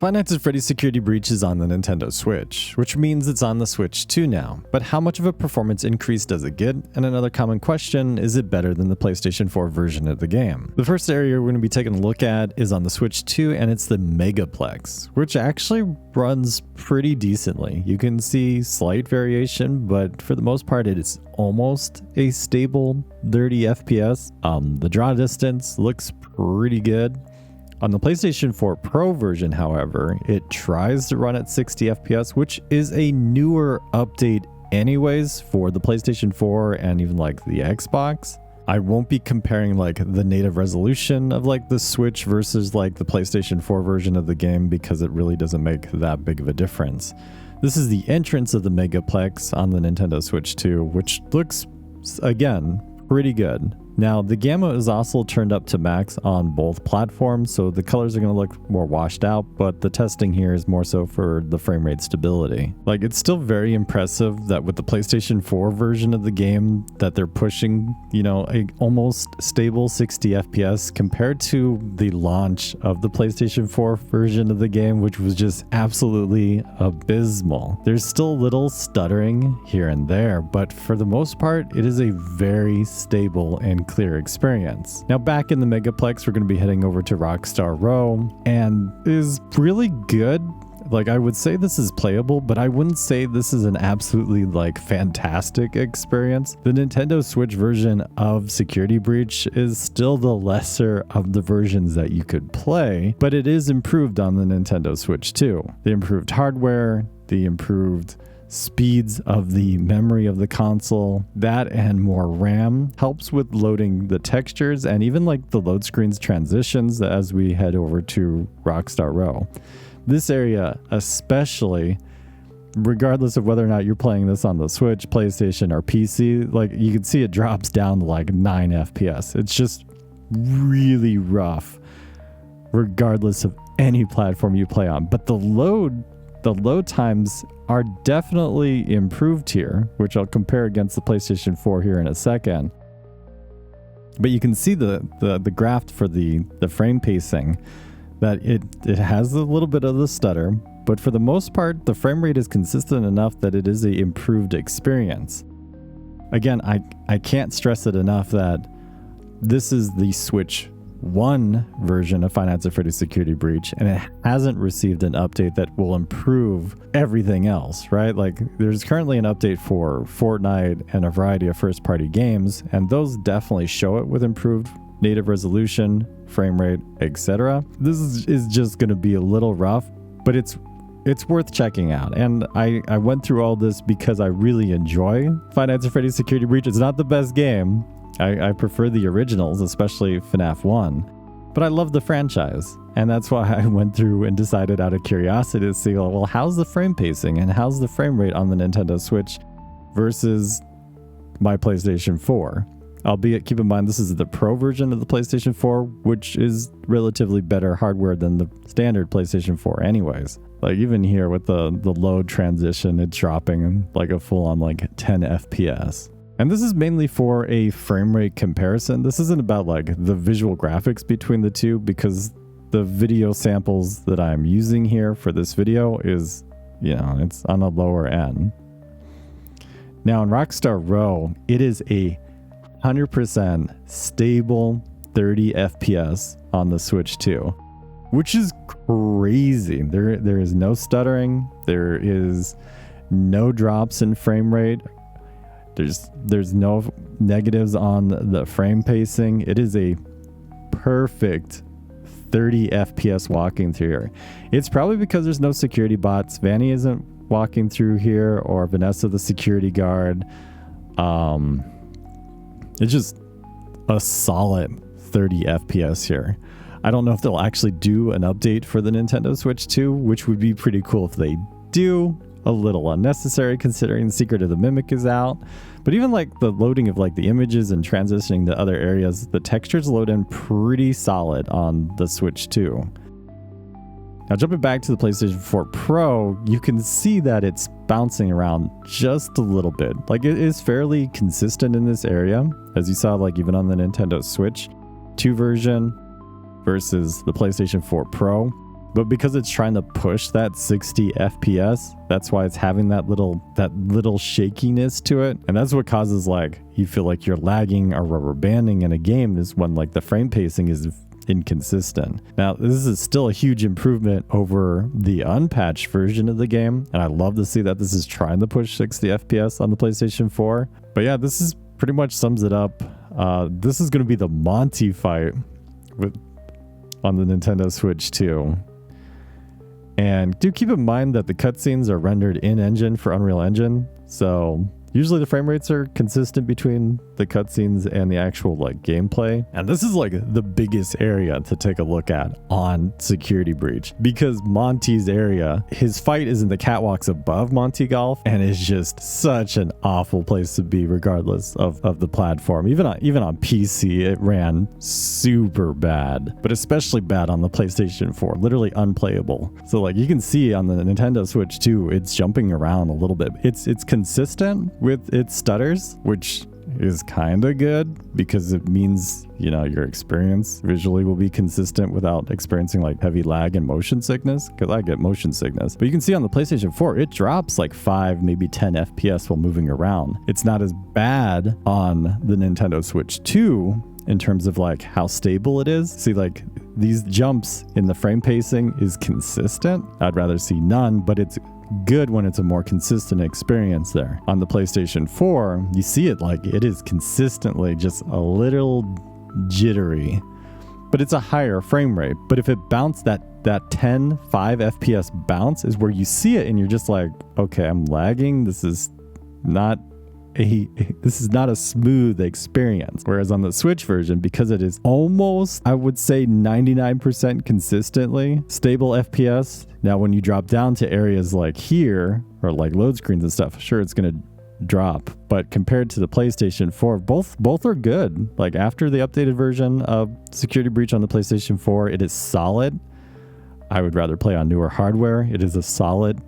Five Nights at Freddy's Security Breach is on the Nintendo Switch, which means it's on the Switch 2 now. But how much of a performance increase does it get? And another common question, is it better than the PlayStation 4 version of the game? The first area we're going to be taking a look at is on the Switch 2, and it's the Megaplex, which actually runs pretty decently. You can see slight variation, but for the most part it is almost a stable 30 FPS. The draw distance looks pretty good. On the PlayStation 4 Pro version, however, it tries to run at 60 FPS, which is a newer update anyways for the PlayStation 4 and even like the Xbox. I won't be comparing like the native resolution of like the Switch versus like the PlayStation 4 version of the game because it really doesn't make that big of a difference. This is the entrance of the Megaplex on the Nintendo Switch 2, which looks, again, pretty good. Now, the gamma is also turned up to max on both platforms, so the colors are going to look more washed out, but the testing here is more so for the frame rate stability. Like, it's still very impressive that with the PlayStation 4 version of the game that they're pushing, you know, a almost stable 60 FPS compared to the launch of the PlayStation 4 version of the game, which was just absolutely abysmal. There's still a little stuttering here and there, but for the most part, it is a very stable and clear experience. Now back in the Megaplex, we're going to be heading over to Rockstar Row, and is really good. Like, I would say this is playable, but I wouldn't say this is an absolutely like fantastic experience. The Nintendo Switch version of Security Breach is still the lesser of the versions that you could play, but it is improved on the Nintendo Switch too. The improved hardware, the improved speeds of the memory of the console, that and more RAM helps with loading the textures and even like the load screens transitions as we head over to Rockstar Row. This area especially, regardless of whether or not you're playing this on the Switch, PlayStation, or PC, like you can see it drops down to like 9 FPS. It's just really rough regardless of any platform you play on. But the load times are definitely improved here, which I'll compare against the PlayStation 4 here in a second. But you can see the graph for the frame pacing, that it has a little bit of the stutter, but for the most part, the frame rate is consistent enough that it is an improved experience. Again, I can't stress it enough that this is the Switch 1 version of Five Nights at Freddy's Security Breach, and it hasn't received an update that will improve everything else, right? Like, there's currently an update for Fortnite and a variety of first-party games, and those definitely show it with improved native resolution, frame rate, etc. This is just going to be a little rough, but it's worth checking out. And I went through all this because I really enjoy Five Nights at Freddy's Security Breach. It's not the best game. I prefer the originals, especially FNAF 1, but I love the franchise. And that's why I went through and decided out of curiosity to see, well, how's the frame pacing and how's the frame rate on the Nintendo Switch versus my PlayStation 4? Albeit, keep in mind, this is the Pro version of the PlayStation 4, which is relatively better hardware than the standard PlayStation 4 anyways. Like, even here with the load transition, it's dropping like a full-on like 10 FPS. And this is mainly for a frame rate comparison. This isn't about like the visual graphics between the two, because the video samples that I'm using here for this video is, you know, it's on a lower end. Now in Rockstar Row, it is a 100% stable 30 FPS on the Switch 2, which is crazy. There is no stuttering. There is no drops in frame rate. There's no negatives on the frame pacing. It is a perfect 30 FPS walking through here. It's probably because there's no security bots. Vanny isn't walking through here, or Vanessa the security guard. It's just a solid 30 FPS here. I don't know if they'll actually do an update for the Nintendo Switch 2, which would be pretty cool if they do. A little unnecessary considering the Secret of the Mimic is out. But even like the loading of like the images and transitioning to other areas, the textures load in pretty solid on the Switch 2. Now jumping back to the PlayStation 4 Pro, you can see that it's bouncing around just a little bit. Like, it is fairly consistent in this area, as you saw like even on the Nintendo Switch 2 version versus the PlayStation 4 Pro. But because it's trying to push that 60 FPS, that's why it's having that little shakiness to it. And that's what causes like you feel like you're lagging or rubber banding in a game, is when like the frame pacing is inconsistent. Now, this is still a huge improvement over the unpatched version of the game, and I love to see that this is trying to push 60 FPS on the PlayStation 4. But yeah, this is pretty much sums it up. This is going to be the Monty fight on the Nintendo Switch 2. And do keep in mind that the cutscenes are rendered in-engine for Unreal Engine, so usually the frame rates are consistent between the cutscenes and the actual like gameplay. And this is like the biggest area to take a look at on Security Breach, because Monty's area, his fight is in the catwalks above Monty Golf, and it's just such an awful place to be regardless of the platform. Even on PC, it ran super bad, but especially bad on the PlayStation 4, literally unplayable. So like you can see on the Nintendo Switch 2, it's jumping around a little bit. It's consistent with its stutters, which is kind of good because it means, you know, your experience visually will be consistent without experiencing like heavy lag and motion sickness, because I get motion sickness. But you can see on the PlayStation 4, it drops like 5, maybe 10 FPS while moving around. It's not as bad on the Nintendo Switch 2 in terms of like how stable it is. See, like these jumps in the frame pacing is consistent. I'd rather see none, but it's good when it's a more consistent experience there. On the PlayStation 4, you see it like it is consistently just a little jittery, but it's a higher frame rate. But if it bounced that 5 FPS bounce is where you see it and you're just like, okay, I'm lagging. This is not a smooth experience. Whereas on the Switch version, because it is almost, I would say 99% consistently stable FPS. Now, when you drop down to areas like here or like load screens and stuff, sure, it's going to drop. But compared to the PlayStation 4, both are good. Like after the updated version of Security Breach on the PlayStation 4, it is solid. I would rather play on newer hardware. It is a solid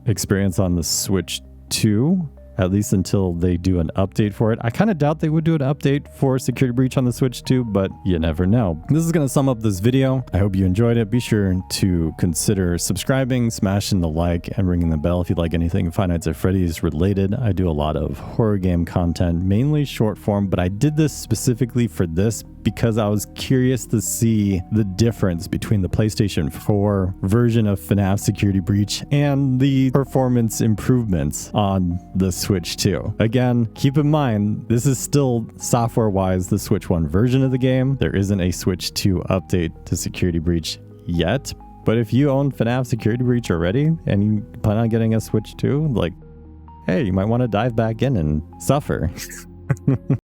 experience on the Switch 2. At least until they do an update for it. I kind of doubt they would do an update for Security Breach on the Switch 2, but you never know. This is going to sum up this video. I hope you enjoyed it. Be sure to consider subscribing, smashing the like, and ringing the bell if you like anything Five Nights at Freddy's related. I do a lot of horror game content, mainly short form, but I did this specifically for this because I was curious to see the difference between the PlayStation 4 version of FNAF Security Breach and the performance improvements on the Switch 2. Again, keep in mind, this is still software-wise the Switch 1 version of the game. There isn't a Switch 2 update to Security Breach yet, but if you own FNAF Security Breach already and you plan on getting a Switch 2, like, hey, you might want to dive back in and suffer.